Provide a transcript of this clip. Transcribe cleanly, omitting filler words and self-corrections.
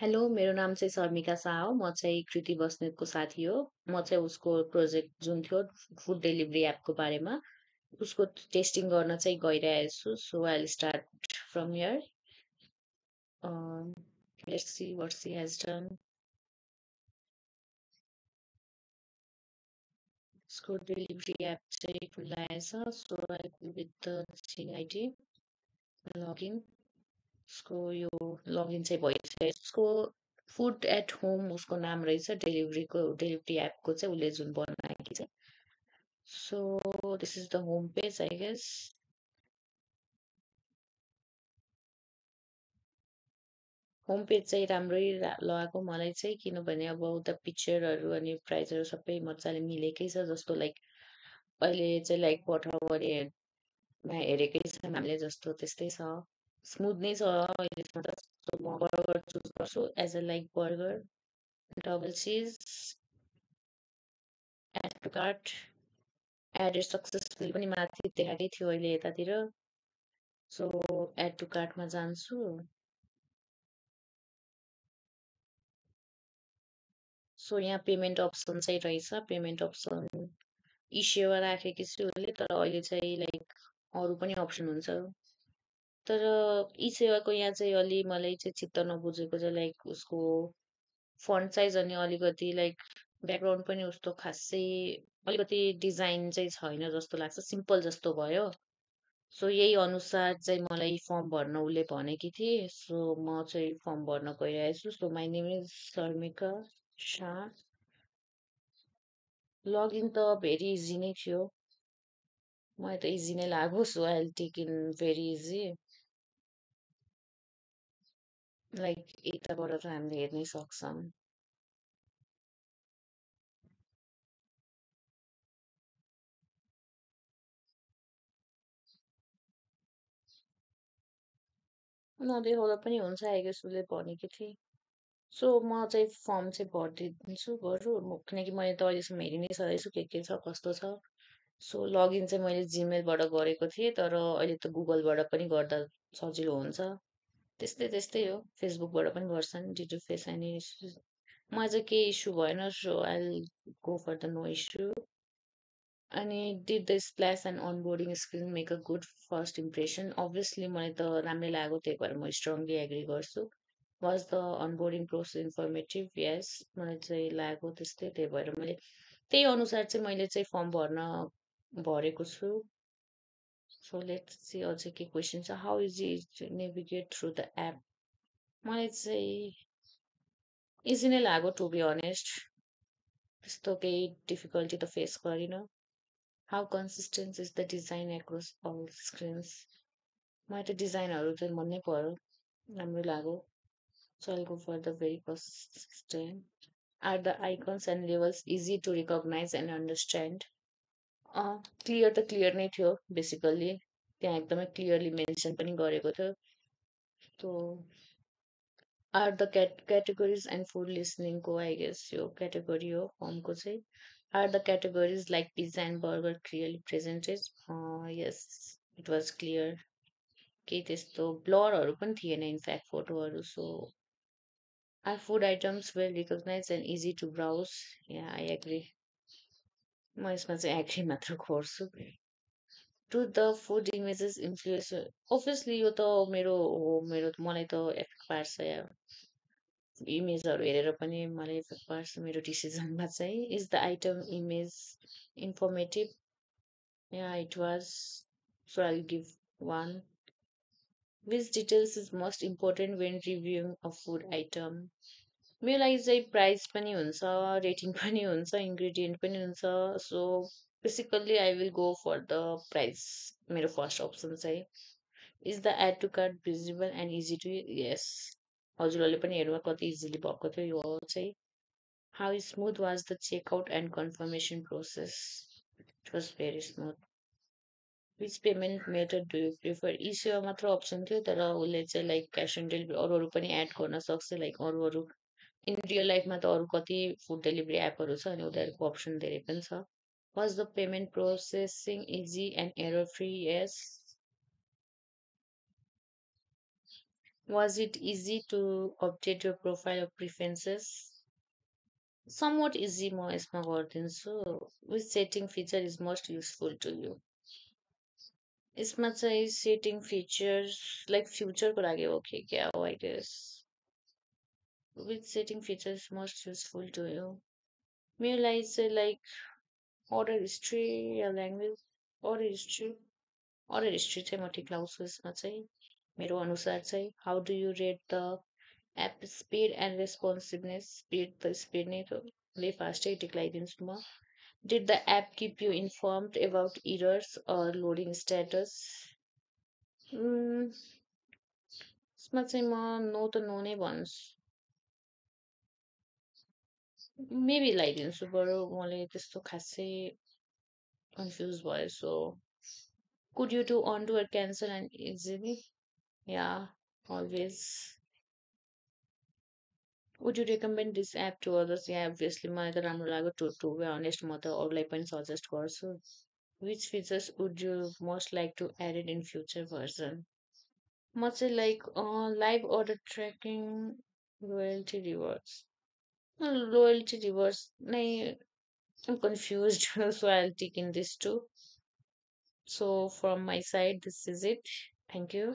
Hello, मेरो नाम चाहिँ शर्मिका शाह हो। म चाहिँ कृति बस्नेतको साथी हो। म चाहिँ उसको प्रोजेक्ट जुन थियो फुड डेलिभरी एपको बारेमा, उसको टेस्टिङ गर्न चाहिँ गइरहेको छु। So I will start from here. Let's see what she has done. उसको डेलिभरी एप चाहिँ खुलाएछ। So I go with the CID login. उसको यो लगइन चाहिँ भइसक्यो। उसको फुड एट होम उसको नाम रहेछ। डेलिभरी एपको चाहिँ उसले जुन बनाएकी छ। So this is the home page, I guess. Home page चाहिँ राम्रै लगाएको मलाई चाहिँ, किनभने अब उता पिक्चरहरू अनि प्राइजहरू सबै मजाले मिलेकै छ। जस्तो लाइक अहिले चाहिँ लाइक पठाउनेमा हेरेकै छ हामीले, जस्तो त्यस्तै छ। स्मुथ नै छ अहिलेसम्म त। So म बर्गर चुज गर्छु as a like burger double cheese add to cart. Added successful पनि माथि देखाएकै थियो अहिले यतातिर। सो एड टु कार्टमा जान्छु। सो यहाँ पेमेन्ट अप्सन चाहिँ रहेछ। पेमेन्ट अप्सन ई सेवा राखेकी छु उसले, तर अहिले चाहिँ लाइक अरू पनि अप्सन हुन्छ। तर ई सेवाको यहाँ चाहिँ अलि मलाई चाहिँ चित्त नबुझेको चाहिँ लाइक उसको फन्ट साइज अनि अलिकति लाइक ब्याकग्राउन्ड पनि उस्तो खासै अलिकति डिजाइन चाहिँ छैन जस्तो लाग्छ, सिम्पल जस्तो भयो। सो यही अनुसार चाहिँ मलाई फर्म भर्न उसले भनेकी थिए। सो म चाहिँ फर्म भर्न गइरहेको छु। So my name is Sharmika Shah. Login त भेरी इजी नै थियो। मलाई त इजी नै लाग्यो। So I will take in very easy. Like यताबाट त हामीले हेर्नै सक्छौँ। नदेखाउँदा पनि हुन्छ आई गेस उसले भनेकी थिए। सो म चाहिँ फर्म चाहिँ भरिदिन्छु बरु किनकि मैले त अहिलेसम्म हेरि नै सकेको छु के छ कस्तो छ। सो लगइन चाहिँ मैले जिमेलबाट गरेको थिएँ, तर अहिले त गुगलबाट पनि गर्दा सजिलो हुन्छ। त्यस्तै त्यस्तै हो, फेसबुकबाट पनि गर्छन् due to face any issues. मलाई चाहिँ केही इस्यु भएन। So I will go for the no issue. अनि did the splash and onboarding screen make a good first impression? Obviously मलाई त राम्रै लाग्यो, त्यही भएर म स्ट्रङली एग्री गर्छु। Was the onboarding process informative? Yes, मलाई चाहिँ लाग्यो त्यस्तै, त्यही भएर मैले त्यही अनुसार चाहिँ मैले चाहिँ फर्म भरेको छु। सो लेट्स सी अझै के क्वेसन छ। How easy to navigate through the app? मलाई चाहिँ इजी नै लाग्यो टु बी अनेस्ट। त्यस्तो केही डिफिकल्टी त फेस गरिनँ। How consistent is the design across all screens? मलाई त डिजाइनहरू चाहिँ मन नै पर्यो, राम्रो लाग्यो। So I'll go for the very first one. Are the icons and labels easy to recognize and understand? Clear त क्लियर नै थियो बेसिकल्ली। त्यहाँ एकदमै क्लियरली मेन्सन पनि गरेको थियो। So are the categories and food listening को I guess यो category हो फर्मको चाहिँ। Are the categories like pizza and burger clearly presented? Yes, it was clear. केही त्यस्तो ब्लरहरू पनि थिएन इनफ्याक्ट फोटोहरू। So are food items well recognized and easy to browse? Yeah, I agree. म यसमा चाहिँ एग्री मात्र गर्छु। Do the food images influence? Obviously यो त मेरो हो, मलाई त एफेक्ट पार्छ या इमेजहरू हेरेर पनि मलाई इफेक्ट पार्छ मेरो डिसिजनमा चाहिँ। Is the item image informative? Yeah it was. So I give 1। Which details is most important when reviewing a food item? मेरो लागि चाहिँ प्राइस पनि हुन्छ, रेटिङ पनि हुन्छ, इन्ग्रेडियन्ट पनि हुन्छ। So basically I will go for the price. मेरो फर्स्ट अप्सन चाहिँ। Is the add to cart visible and easy to? Yes, हजुरहरूले पनि हेर्नु कति इजिली भएको थियो यो चाहिँ। How smooth was the checkout and confirmation process? It was very smooth. Which payment method do you prefer? ESewa मात्र अप्सन थियो, तर उसले चाहिँ लाइक क्यास अन डेलिभरी अरू पनि एड गर्न सक्छ। लाइक अरू इन रियल लाइफमा त अरू कति फुड डेलिभरी एपहरू छ अनि उनीहरूको अप्सन धेरै पनि छ। Was the payment processing easy and error free? Yes. Was it easy to update your profile or preferences? Somewhat easy म यसमा गरिदिन्छु. Which setting feature is most useful to you? यसमा चाहिँ सेटिङ फिचर लाइक फ्युचरको लागि हो कि क्या हो I guess. Which setting feature is most useful to you? मेरो लागि चाहिँ लाइक अर्डर हिस्ट्री या language order history order history चाहिँ म ठिक लाउँछु यसमा चाहिँ मेरो अनुसार चाहिँ how do you rate the app speed and responsiveness speed त स्पिड नै ले फास्टै टिक लगाइदिन्छु म. Did the app keep you informed about errors or loading status? Mm, यसमा चाहिँ म नो त नो नै भन्छु. मेबी लगाइदिन्छु बरु मैले त्यस्तो खासै कन्फ्युज भयो so could you do undo or cancel and easily? Yeah, always. Would you recommend this app to others? Yeah, obviously मलाई त राम्रो लाग्यो to be honest म त अरूलाई पनि सजेस्ट गर्छु. Which features would you most like to add it in future version? म चाहिँ like live order tracking royalty rewards loyalty rewards नै I'm confused so I'll tick in this too. So from my side this is it. Thank you.